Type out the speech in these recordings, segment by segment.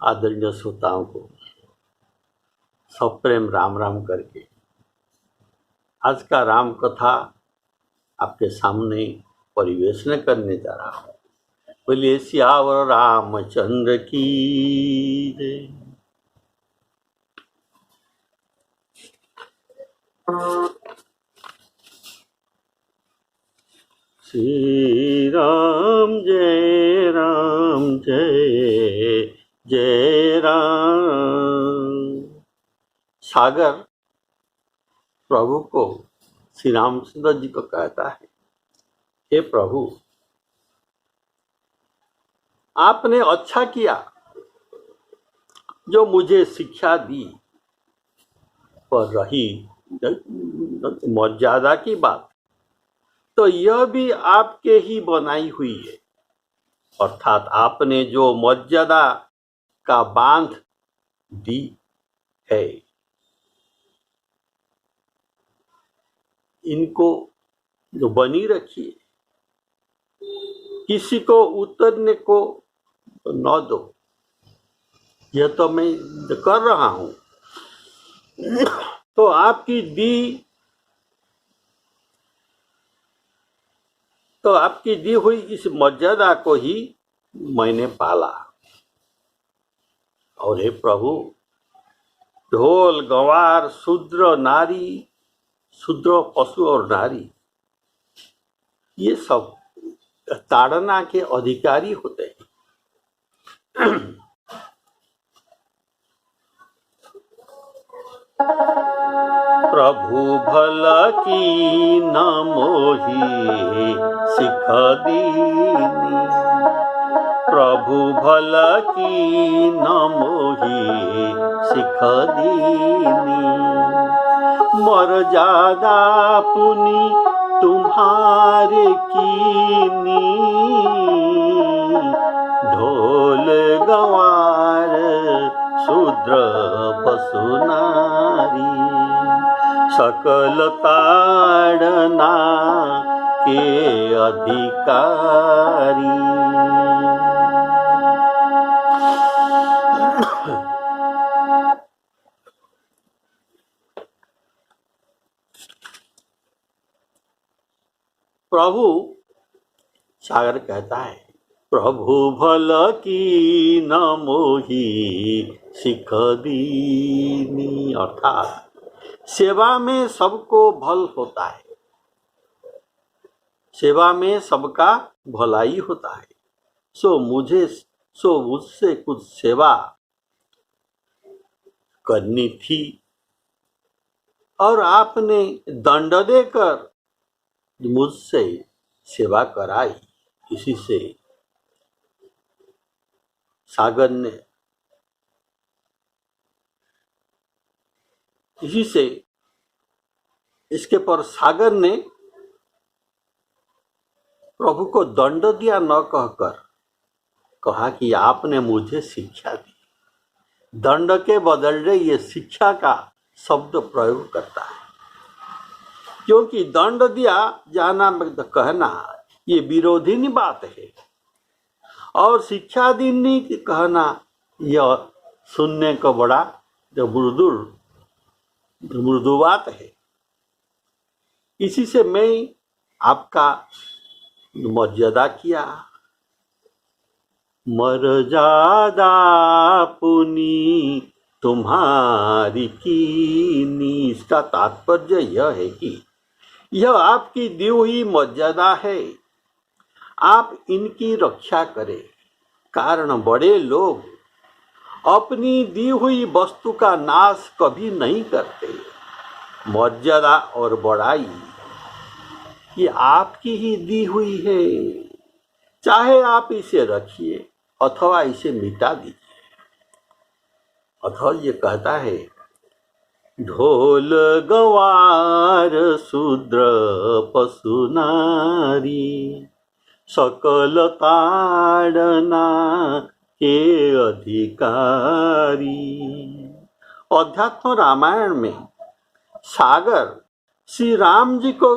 आदरणीय श्रोताओं को सप्रेम राम राम करके आज का राम कथा आपके सामने परिवेशन करने जा रहा हूँ। बोलिए सियावर रामचंद्र की जय। श्री राम जय जय राम। सागर प्रभु को श्री रामचंद्र जी को कहता है, हे प्रभु, आपने अच्छा किया जो मुझे शिक्षा दी, पर रही मर्यादा की बात तो यह भी आपके ही बनाई हुई है। अर्थात आपने जो मर्यादा का बांध दी है, इनको जो बनी रखिए, किसी को उतरने को न दो। यह तो मैं कर रहा हूं। तो आपकी दी हुई इस मर्यादा को ही मैंने पाला। और हे प्रभु, ढोल गंवार शूद्र नारी, शूद्र पशु और नारी, ये सब ताड़ना के अधिकारी होते हैं। प्रभु भल की न मोही सिख दीनी, प्रभु भल की न मोही सिख दीनी, मर्यादा पुनि तुम्हारे कीनी, ढोल गंवार शूद्र पशु नारी, सकल ताड़ना के अधिकारी। प्रभु सागर कहता है, प्रभु भल की न मोही सिख दीनी। अर्थात सेवा में सबको भल होता है, सेवा में सबका भलाई होता है। सो मुझसे कुछ सेवा करनी थी और आपने दंड देकर मुझसे सेवा कराई। इसी से सागर ने इसके पर सागर ने प्रभु को दंड दिया, न कहकर कहा कि आपने मुझे शिक्षा दी। दंड के बदले ये शिक्षा का शब्द प्रयोग करता है, क्योंकि दंड दिया जाना कहना ये विरोधी बात है, और शिक्षा देनी कहना यह सुनने को बड़ा जो मृदु बात है। इसी से मैं आपका मर्यादा किया। मर्यादा पुनि तुम्हारी कीनी। इसका तात्पर्य यह है कि यह आपकी दी हुई मर्यादा है, आप इनकी रक्षा करें, कारण बड़े लोग अपनी दी हुई वस्तु का नाश कभी नहीं करते। मर्यादा और बड़ाई ये आपकी ही दी हुई है, चाहे आप इसे रखिए अथवा इसे मिटा दीजिए। अथवा ये कहता है, ढोल गवार शूद्र पशु नारी, सकल ताड़ना के अधिकारी। अध्यात्म रामायण में सागर श्री राम जी को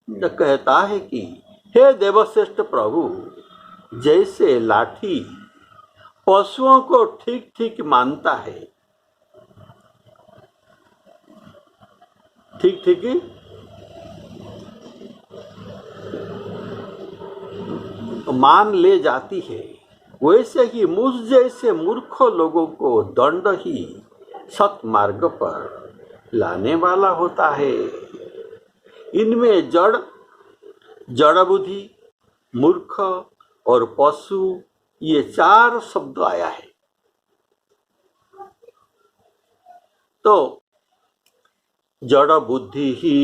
कहता है कि हे देवश्रेष्ठ प्रभु, जैसे लाठी पशुओं को ठीक ठीक मानता है, ठीक ठीक मान ले जाती है, वैसे ही मुझ जैसे मूर्ख लोगों को दंड ही सतमार्ग पर लाने वाला होता है। इनमें जड़ बुद्धि, मूर्ख और पशु ये 4 शब्द आया है। तो जड़ बुद्धि ही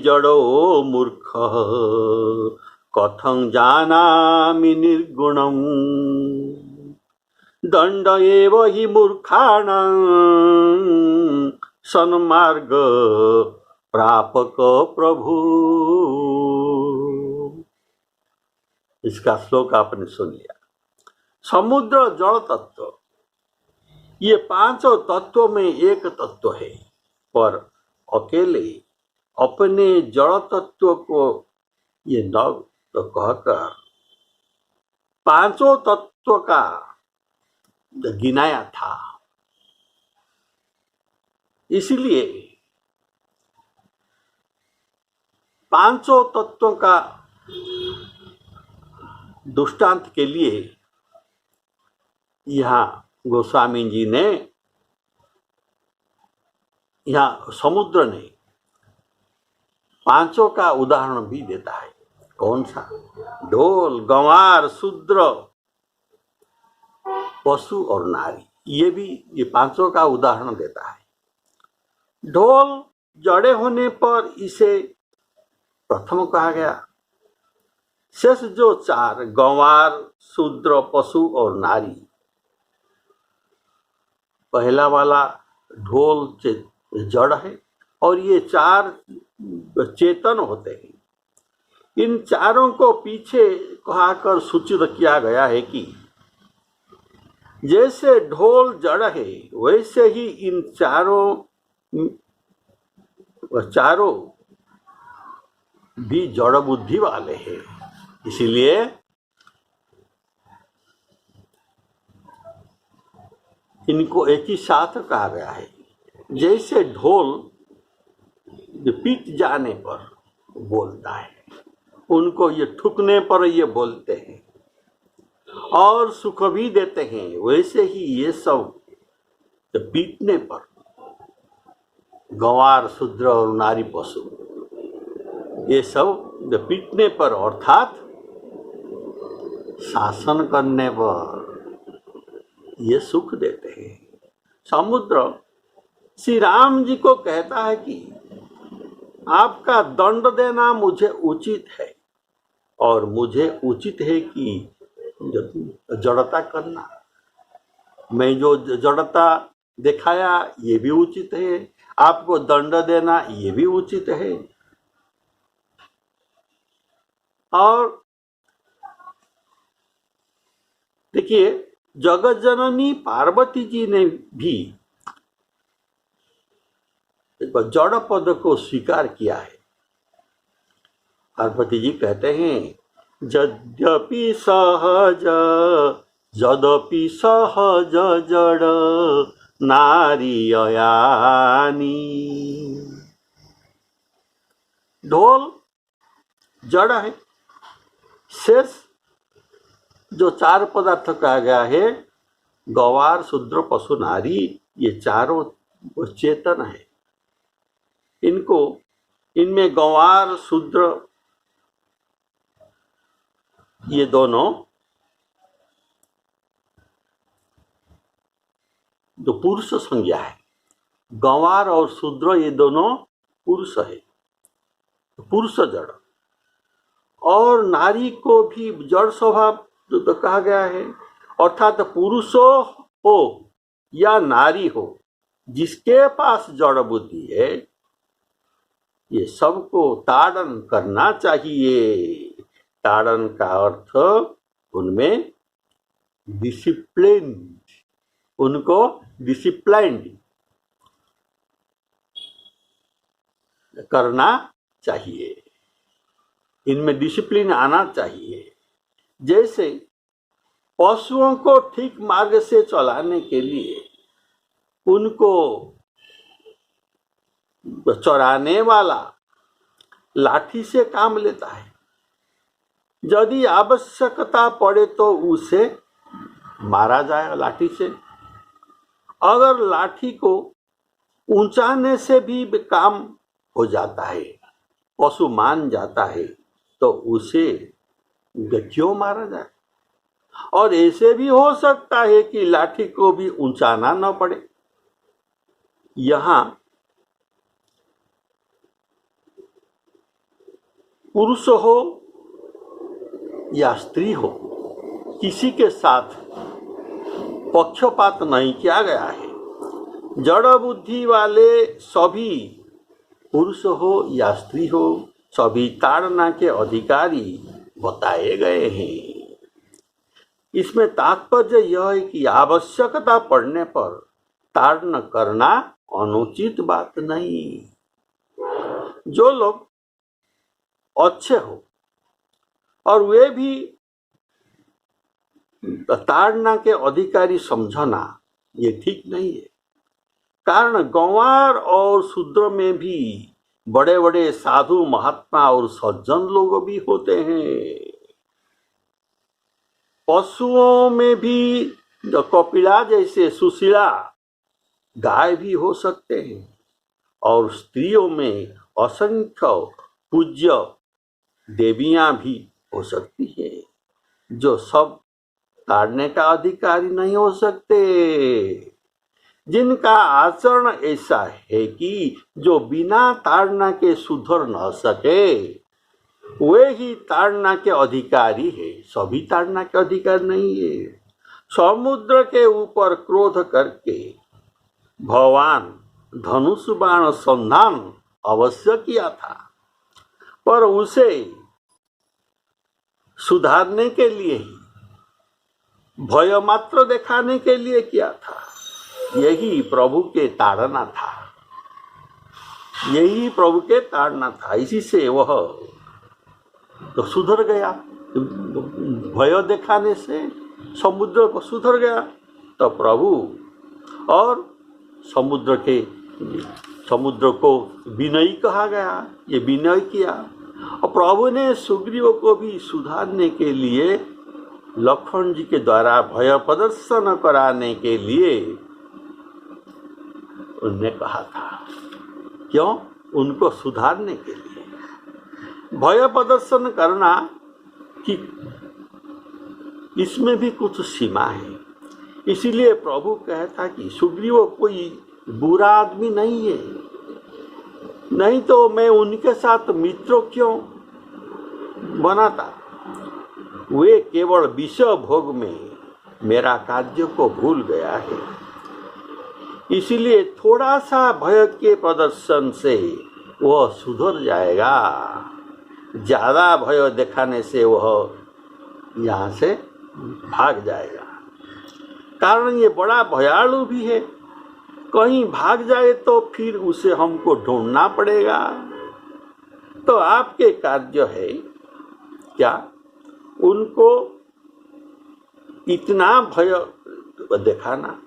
जड़ो मूर्ख, कथं जानामि निर्गुणम्, दंड एव हि मूर्खाणां सन्मार्ग प्रापक प्रभु। इसका श्लोक आपने सुन लिया। समुद्र जल तत्व ये 5 तत्वों में एक तत्व है, पर अकेले अपने जड़ तत्व को ये न तो कहकर 5 तत्व का गिनाया था। इसलिए 5 तत्वों का दृष्टांत के लिए यहाँ गोस्वामी जी ने, यहाँ समुद्र ने 5 का उदाहरण भी देता है। कौन सा? ढोल, गंवार, शूद्र, पशु और नारी, ये 5 का उदाहरण देता है। ढोल जड़े होने पर इसे प्रथम कहा गया। शेष जो 4 गंवार, शूद्र, पशु और नारी, पहला वाला ढोल जड़ है और ये 4 चेतन होते हैं। इन 4 को पीछे कहकर सूचित किया गया है कि जैसे ढोल जड़ है, वैसे ही इन चारों भी जड़ बुद्धि वाले हैं। इसीलिए इनको एक ही साथ कहा गया है। जैसे ढोल पीट जाने पर बोलता है, उनको ये ठुकने पर ये बोलते हैं और सुख भी देते हैं, वैसे ही ये सब पीटने पर, गंवार, शूद्र और नारी, पशु, ये सब पीटने पर अर्थात शासन करने पर ये सुख देते हैं। समुद्र श्री राम जी को कहता है कि आपका दंड देना मुझे उचित है और मुझे उचित है कि जड़ता करना। मैं जो जड़ता दिखाया ये भी उचित है, आपको दंड देना ये भी उचित है। और देखिए, जगत जननी पार्वती जी ने भी जड़ पद को स्वीकार किया है। पार्वती जी कहते हैं, यद्यपि सहज जड़ नारी अयानी। ढोल जड़ है, शेष जो 4 पदार्थ कहा गया है, गंवार, शूद्र, पशु, नारी, ये 4 चेतन है। इनको इनमें गंवार शूद्र ये दोनों जो पुरुष संज्ञा है, गंवार और शूद्र ये दोनों पुरुष है, पुरुष जड़। और नारी को भी जड़ स्वभाव तो कहा गया है, अर्थात पुरुषो हो या नारी हो, जिसके पास जड़ बुद्धि है ये सबको ताड़न करना चाहिए। ताड़न का अर्थ उनमें डिसिप्लिन, उनको डिसिप्लाइंड करना चाहिए, इनमें डिसिप्लिन आना चाहिए। जैसे पशुओं को ठीक मार्ग से चलाने के लिए उनको चराने वाला लाठी से काम लेता है, यदि आवश्यकता पड़े तो उसे मारा जाए लाठी से। अगर लाठी को ऊंचाने से भी काम हो जाता है, पशु मान जाता है, तो उसे क्यों मारा जाए। और ऐसे भी हो सकता है कि लाठी को भी ऊंचाना न पड़े। यहाँ पुरुष हो या स्त्री हो, किसी के साथ पक्षपात नहीं किया गया है। जड़ बुद्धि वाले सभी, पुरुष हो या स्त्री हो, सभी ताड़ना के अधिकारी बताए गए हैं। इसमें तात्पर्य यह है कि आवश्यकता पड़ने पर ताड़ना करना अनुचित बात नहीं। जो लोग अच्छे हो और वे भी ताड़ना के अधिकारी समझना ये ठीक नहीं है। कारण गंवार और शूद्र में भी बड़े बड़े साधु महात्मा और सज्जन लोग भी होते हैं। पशुओं में भी कपिला जैसे सुशीला गाय भी हो सकते हैं, और स्त्रियों में असंख्य पूज्य देवियां भी हो सकती है, जो सब ताड़ने का अधिकारी नहीं हो सकते। जिनका आचरण ऐसा है कि जो बिना ताड़ना के सुधर न सके, वे ही ताड़ना के अधिकारी है, सभी ताड़ना के अधिकारी नहीं है। समुद्र के ऊपर क्रोध करके भगवान धनुष बाण संधान अवश्य किया था, पर उसे सुधारने के लिए ही, भय मात्र दिखाने के लिए किया था। यही प्रभु के ताड़ना था, यही प्रभु के ताड़ना था। इसी से वह तो सुधर गया, भय दिखाने से समुद्र को सुधर गया। तो प्रभु और समुद्र को विनयी कहा गया, ये विनय किया। और प्रभु ने सुग्रीव को भी सुधारने के लिए, लक्ष्मण जी के द्वारा भय प्रदर्शन कराने के लिए उन्होंने कहा था। क्यों? उनको सुधारने के लिए। भय प्रदर्शन करना कि इसमें भी कुछ सीमा है। इसीलिए प्रभु कहता कि सुग्रीव कोई बुरा आदमी नहीं है, नहीं तो मैं उनके साथ मित्र क्यों बनाता। वे केवल विषय भोग में मेरा कार्य को भूल गया है। इसीलिए थोड़ा सा भय के प्रदर्शन से वह सुधर जाएगा, ज्यादा भय दिखाने से वह यहाँ से भाग जाएगा। कारण ये बड़ा भयालु भी है, कहीं भाग जाए तो फिर उसे हमको ढूंढना पड़ेगा। तो आपके कार्य है क्या? उनको इतना भय दिखाना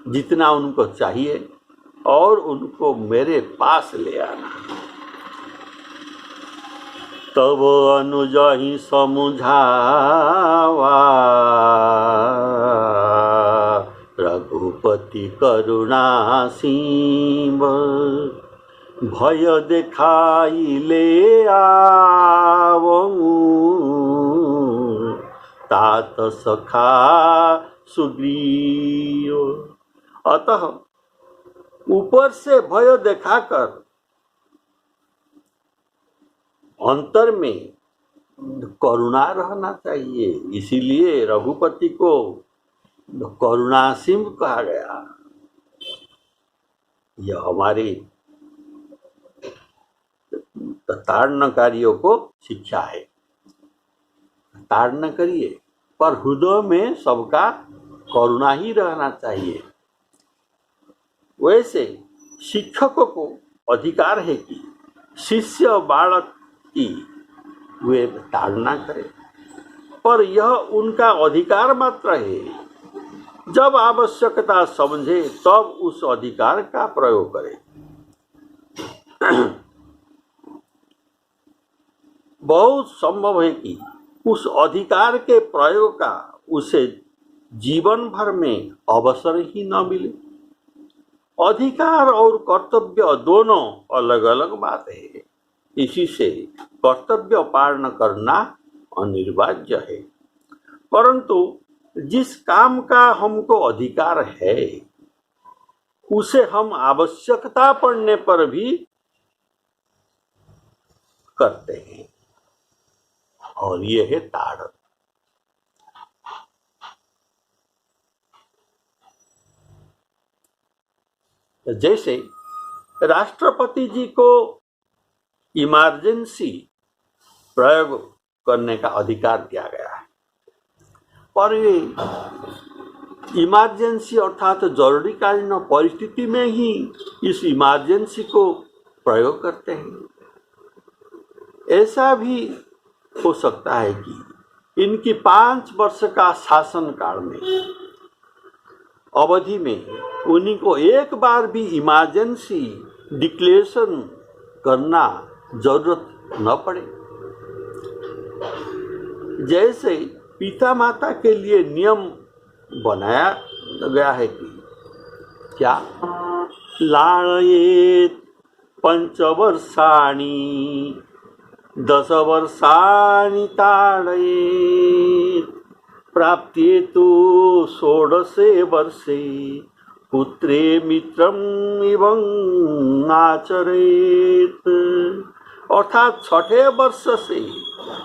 जितना उनको चाहिए, और उनको मेरे पास ले आना। तब अनुजहि समुझावा रघुपति करुणा सीम। भय देखाई ले आवऊं, तात सखा सुग्रीव। अतः ऊपर से भय दिखाकर अंतर में करुणा रहना चाहिए। इसीलिए रघुपति को करुणासिंह कहा गया। यह हमारे ताड़नकारियों को शिक्षा है। ताड़ना करिए, पर हृदय में सबका करुणा ही रहना चाहिए। वैसे शिक्षकों को अधिकार है कि शिष्य बालक की वे ताड़ना करें, पर यह उनका अधिकार मात्र है। जब आवश्यकता समझे तब उस अधिकार का प्रयोग करें। बहुत संभव है कि उस अधिकार के प्रयोग का उसे जीवन भर में अवसर ही न मिले। अधिकार और कर्तव्य दोनों अलग अलग बात है। इसी से कर्तव्य पालन करना अनिवार्य है। परंतु जिस काम का हमको अधिकार है उसे हम आवश्यकता पड़ने पर भी करते हैं, और ये है ताड़न। जैसे राष्ट्रपति जी को इमरजेंसी प्रयोग करने का अधिकार दिया गया है, पर ये इमरजेंसी अर्थात जरूरीकालीन परिस्थिति में ही इस इमरजेंसी को प्रयोग करते हैं। ऐसा भी हो सकता है कि इनकी 5 वर्ष का शासन काल में अवधि में उन्हीं को एक बार भी इमरजेंसी डिक्लेरेशन करना जरूरत न पड़े। जैसे पिता माता के लिए नियम बनाया गया है कि क्या लाड़येत 5 वर्षाणि 10 वर्षाणि ताड़येत प्राप्त्येतु 16 वर्षे पुत्रे मित्रम इवं आचरेत। अर्थात 6ठे वर्ष से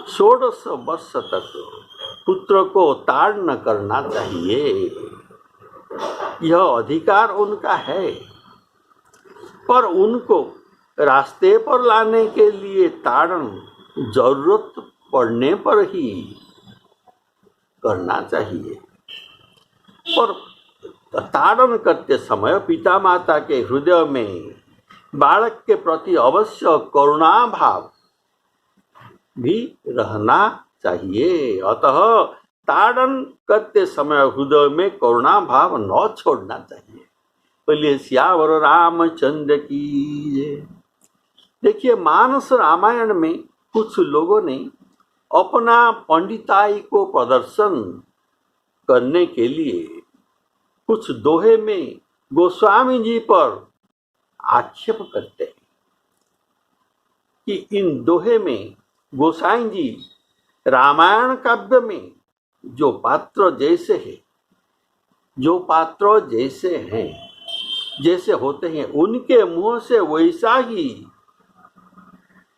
16 वर्ष तक पुत्र को ताड़ना करना चाहिए। यह अधिकार उनका है, पर उनको रास्ते पर लाने के लिए ताड़न जरूरत पड़ने पर ही करना चाहिए। पर ताड़न करते समय पिता माता के हृदय में बालक के प्रति अवश्य करुणा भाव भी रहना चाहिए। अतः ताड़न करते समय हृदय में करुणा भाव न छोड़ना चाहिए। बोलिए सियावर रामचंद्र की जय। देखिए, मानस रामायण में कुछ लोगों ने अपना पंडिताई को प्रदर्शन करने के लिए कुछ दोहे में गोस्वामी जी पर आक्षेप करते हैं कि इन दोहे में गोसाई जी रामायण काव्य में जो पात्र जैसे हैं, जैसे होते हैं, उनके मुंह से वैसा ही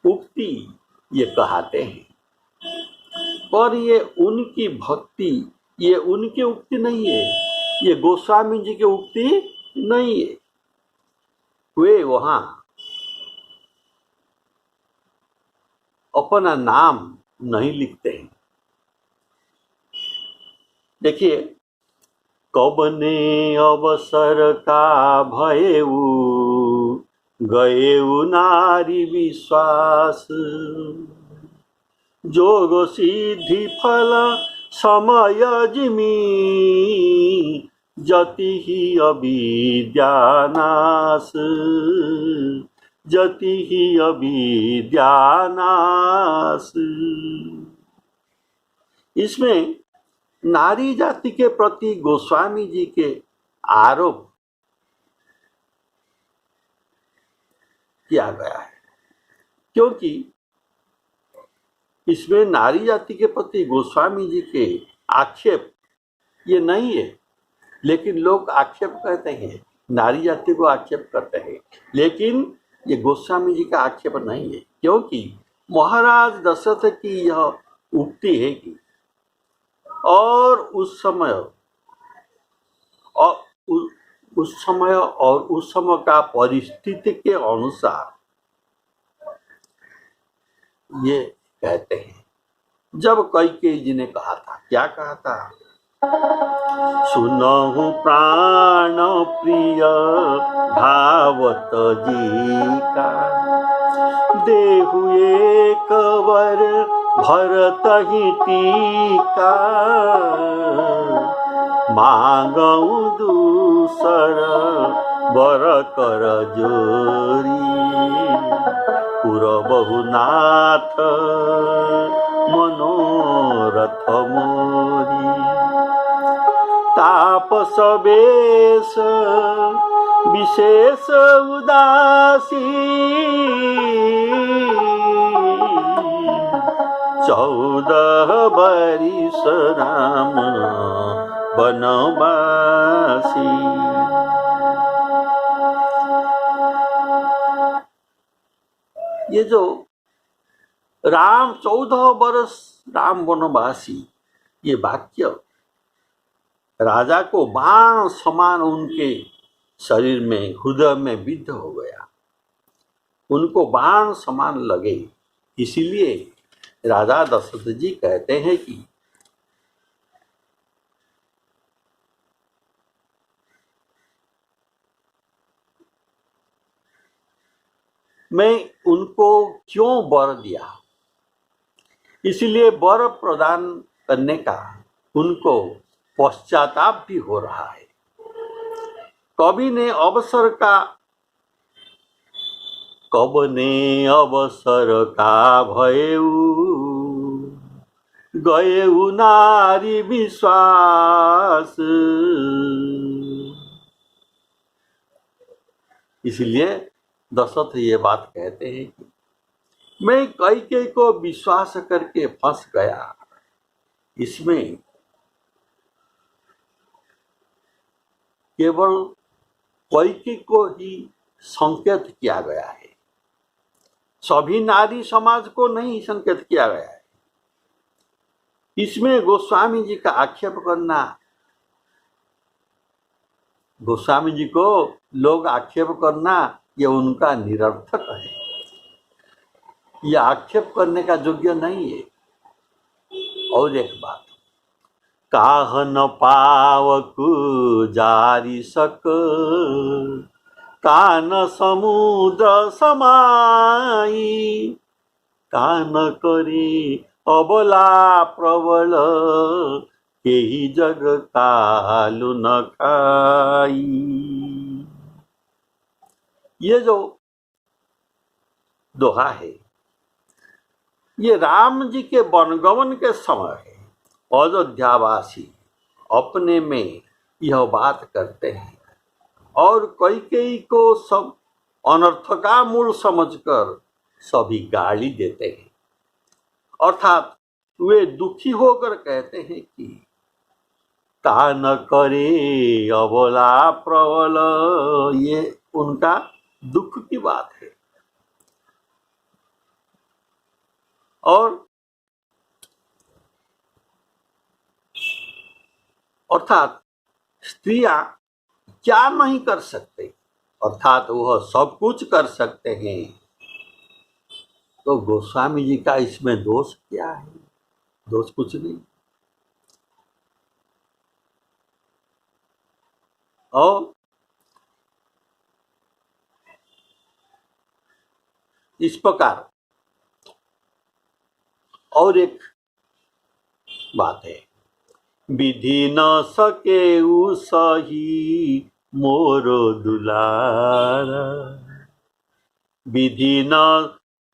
उक्ति ये कहते हैं। पर ये उनकी भक्ति, ये उनकी उक्ति नहीं है, ये गोस्वामी जी की उक्ति नहीं है। वे वहां अपना नाम नहीं लिखते हैं। देखिए, कबने अवसर का भयऊ गएऊ नारी विश्वास, जोग सिद्धि फल समय जिमी जति ही अविद्यानाश, जति ही अविद्यानाश। इसमें नारी जाति के प्रति गोस्वामी जी के आरोप किया गया है, क्योंकि इसमें नारी जाति के प्रति गोस्वामी जी के आक्षेप ये नहीं है, लेकिन लोग आक्षेप कहते हैं, नारी जाति को आक्षेप करते हैं, लेकिन ये गोस्वामी जी का आक्षेप नहीं है, क्योंकि महाराज दशरथ की यह उक्ति है कि और उस समय और उस समय का परिस्थिति के अनुसार ये कहते हैं। जब कैकेयी जी ने कहा था, क्या कहा था, सुनहु प्राण प्रिय भावत जी का, देहु एक वर भरत ही टीका, मांगऊ दूसर बर कर जोरी, पुरबहुनाथ मनोरथ मोरी, तापस बेश विशेष उदासी, 14 बरिस राम बनवासी। ये जो राम 14 बरस राम वनवासी, ये वाक्य राजा को बाण समान उनके शरीर में, हृदय में विद्ध हो गया, उनको बाण समान लगे। इसीलिए राजा दशरथ जी कहते हैं कि मैं उनको क्यों वर दिया, इसलिए वर प्रदान करने का उनको पश्चाताप भी हो रहा है। कवि ने अवसर का, कब ने अवसर का भयऊ, गएऊ नारी विश्वास। इसलिए दशरथ ये बात कहते हैं कि मैं कैकेयी को विश्वास करके फंस गया। इसमें केवल कैकेयी को ही संकेत किया गया है, सभी नारी समाज को नहीं संकेत किया गया है। इसमें गोस्वामी जी का आक्षेप करना, गोस्वामी जी को लोग आक्षेप करना, ये उनका निरर्थक है, यह आक्षेप करने का योग्य नहीं है। और एक बात, काह न पावकु जारी सक, कान समुद्र समाई, कान करी अबला प्रबल, केही जग कालु न खाई। ये जो दोहा है, ये राम जी के वनगमन के समय है। अयोध्यावासी अपने में यह बात करते हैं और कैकेयी को सब अनर्थ का मूल समझकर सभी गाली देते हैं, अर्थात वे दुखी होकर कहते हैं कि का न करे अबला प्रबल। ये उनका दुख की बात है। और अर्थात स्त्रियां क्या नहीं कर सकते, अर्थात वह सब कुछ कर सकते हैं। तो गोस्वामी जी का इसमें दोष क्या है? दोष कुछ नहीं। और इस प्रकार और एक बात है, विधि न सके सही मोरो दुलारा,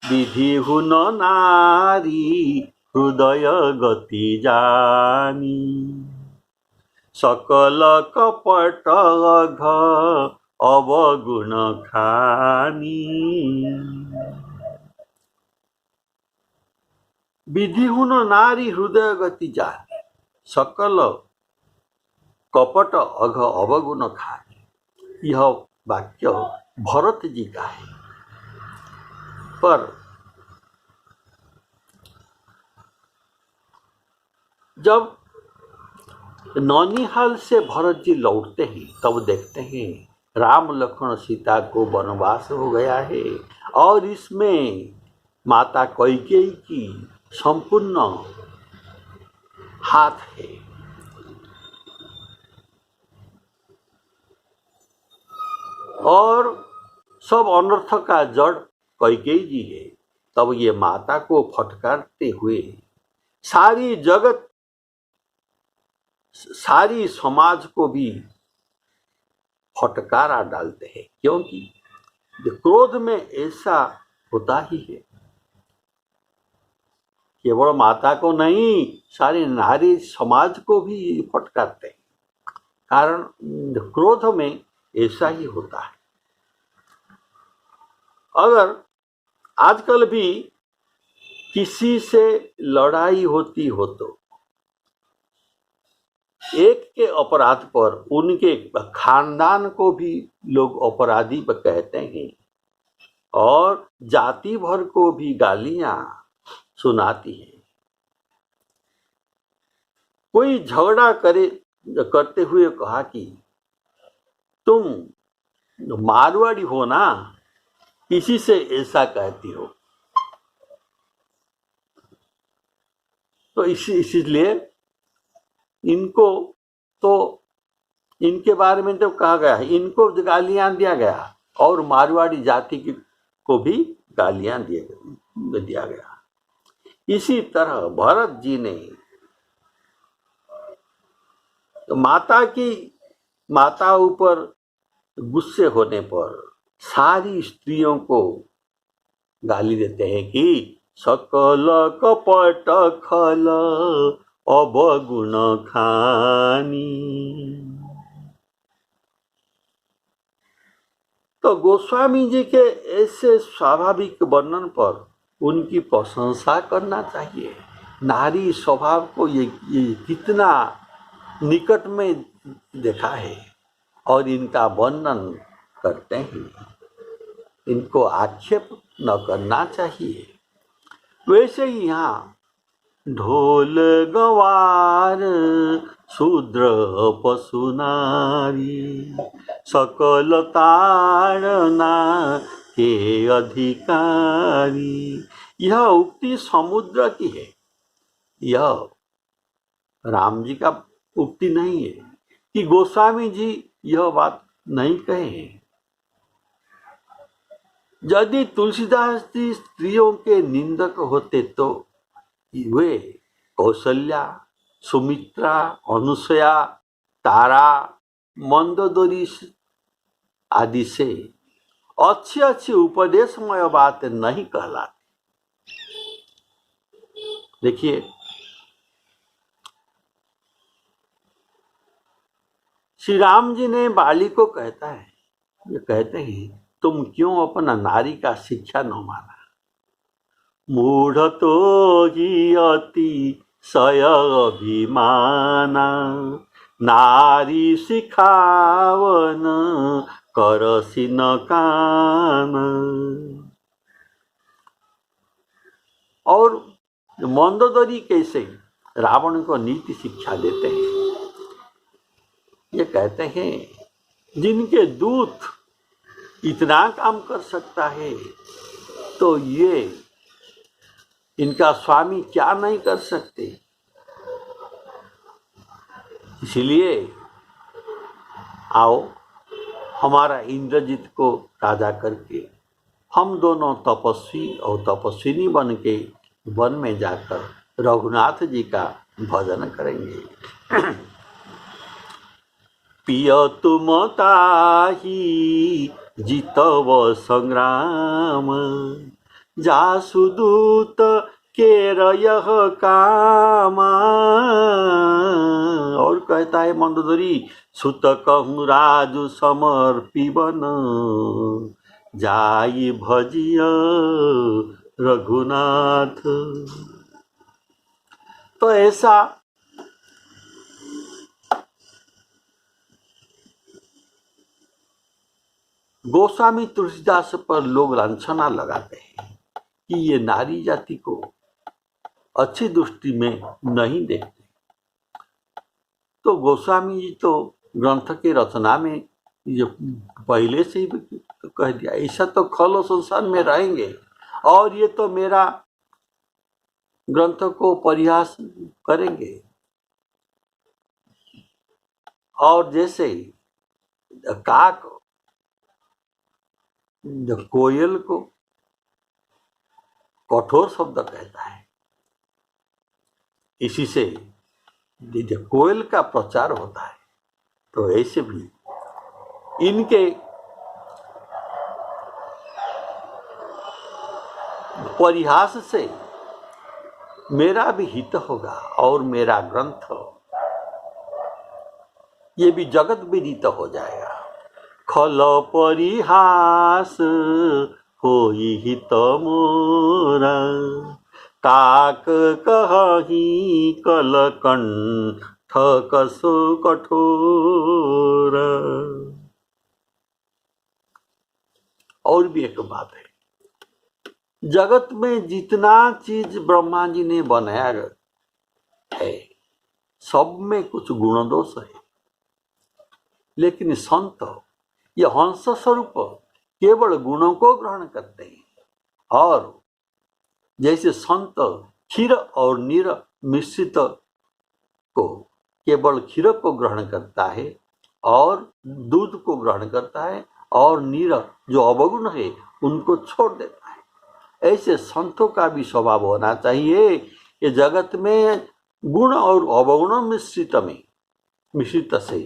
विधि हुन नारी हृदय गति जानी, सकल कपट अघ अवगुण खानी। विधिहुन नारी हृदय गति जाने, सकल कपट अघ अवगुण खानी। यह वाक्य भरत जी का है। पर जब नौनिहाल से भरत जी लौटते हैं तब देखते हैं राम लक्ष्मण सीता को वनवास हो गया है और इसमें माता कैकेयी की संपूर्ण हाथ है। और सब अनर्थ का जड़ कैकेयी जी है। तब ये माता को फटकारते हुए सारी जगत, सारी समाज को भी फटकारा डालते हैं, क्योंकि क्रोध में ऐसा होता ही है। केवल माता को नहीं, सारी नारी समाज को भी फटकारते हैं, कारण क्रोध में ऐसा ही होता है। अगर आजकल भी किसी से लड़ाई होती हो तो एक के अपराध पर उनके खानदान को भी लोग अपराधी कहते हैं और जाति भर को भी गालियां सुनाती है। कोई झगड़ा करते हुए कहा कि तुम मारवाड़ी हो ना, किसी से ऐसा कहती हो। तो इसलिए इनको तो इनके बारे में तो कहा गया है, इनको गालियां दिया गया और मारवाड़ी जाति को भी गालियां दिया गया। इसी तरह भरत जी ने तो माता ऊपर गुस्से होने पर सारी स्त्रियों को गाली देते हैं कि सकल कपट खल अवगुण खानी। तो गोस्वामी जी के ऐसे स्वाभाविक वर्णन पर उनकी प्रशंसा करना चाहिए। नारी स्वभाव को ये कितना निकट में देखा है और इनका वर्णन करते हैं, इनको आक्षेप न करना चाहिए। वैसे ही यहाँ ढोल गवार शूद्र पशु नारी सकल ताड़ना के अधिकारी। यह उक्ति समुद्र की है, यह राम जी का उक्ति नहीं है कि गोस्वामी जी यह बात नहीं कहे हैं। यदि तुलसीदास जी स्त्रियों के निंदक होते तो वे कौशल्या, सुमित्रा, अनुसया, तारा, मंदोदरी आदि से अच्छी अच्छी उपदेशमय बात नहीं कहलाती। देखिए, श्री राम जी ने बाली को कहते हैं तुम क्यों अपना नारी का शिक्षा न माना। मूढ़ तो ही अति सय अभिमाना नारी सिखावन करसी न कान। और मंदोदरी कैसे रावण को नीति शिक्षा देते हैं। ये कहते हैं जिनके दूत इतना काम कर सकता है तो ये इनका स्वामी क्या नहीं कर सकते। इसलिए आओ हमारा इंद्रजीत को राजा करके हम दोनों तपस्वी और तपस्विनी बन के वन में जाकर रघुनाथ जी का भजन करेंगे। पिय तुम ताही जीतव संग्राम जासु दूत केर यह कामा। और कहता है मंदोदरी, सुत कहूँ राजू समर्पिवन, जाई भजिय रघुनाथ। तो ऐसा गोस्वामी तुलसीदास पर लोग लांछना लगाते हैं कि ये नारी जाति को अच्छी दृष्टि में नहीं देखते। तो गोस्वामी जी तो ग्रंथ के रचना में ये पहले से ही कह दिया, ऐसा तो खलो संसार में रहेंगे और ये तो मेरा ग्रंथ को परिहास करेंगे। और जैसे काक कोयल को कठोर शब्द कहता है, इसी से जब कोयल का प्रचार होता है तो ऐसे भी इनके परिहास से मेरा भी हित होगा और मेरा ग्रंथ ये भी जगत विदित हो जाएगा। खल परिहास होई हित मोरा, काक कही कलकंठ कसो कठोर। और भी एक बात है, जगत में जितना चीज ब्रह्मा जी ने बनाया है सब में कुछ गुण दोष है, लेकिन संत ये हंस स्वरूप केवल गुणों को ग्रहण करते हैं। और जैसे संत क्षीर और नीर मिश्रित को केवल क्षीर को ग्रहण करता है और दूध को ग्रहण करता है और नीर जो अवगुण है उनको छोड़ देता है, ऐसे संतों का भी स्वभाव होना चाहिए कि जगत में गुण और अवगुण मिश्रित से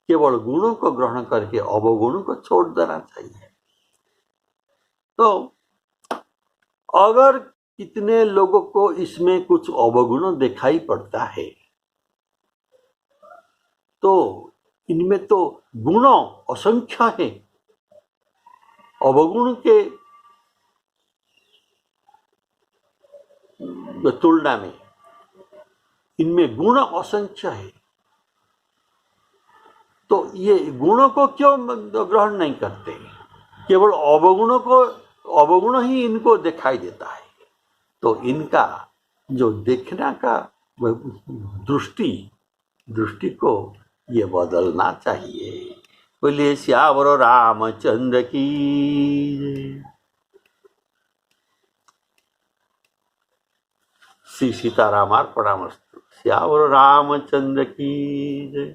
केवल गुणों को ग्रहण करके अवगुणों को छोड़ देना चाहिए। तो अगर कितने लोगों को इसमें कुछ अवगुण दिखाई पड़ता है तो इनमें तो गुण असंख्य है, अवगुण के तुलना में इनमें गुण असंख्य है। तो ये गुणों को क्यों ग्रहण नहीं करते, केवल अवगुण ही इनको दिखाई देता है। तो इनका जो देखने का दृष्टि को ये बदलना चाहिए। बोलिए श्यावर रामचंद्र की। श्री सीतारामार्पणमस्तु। श्यावर रामचंद्र की जय।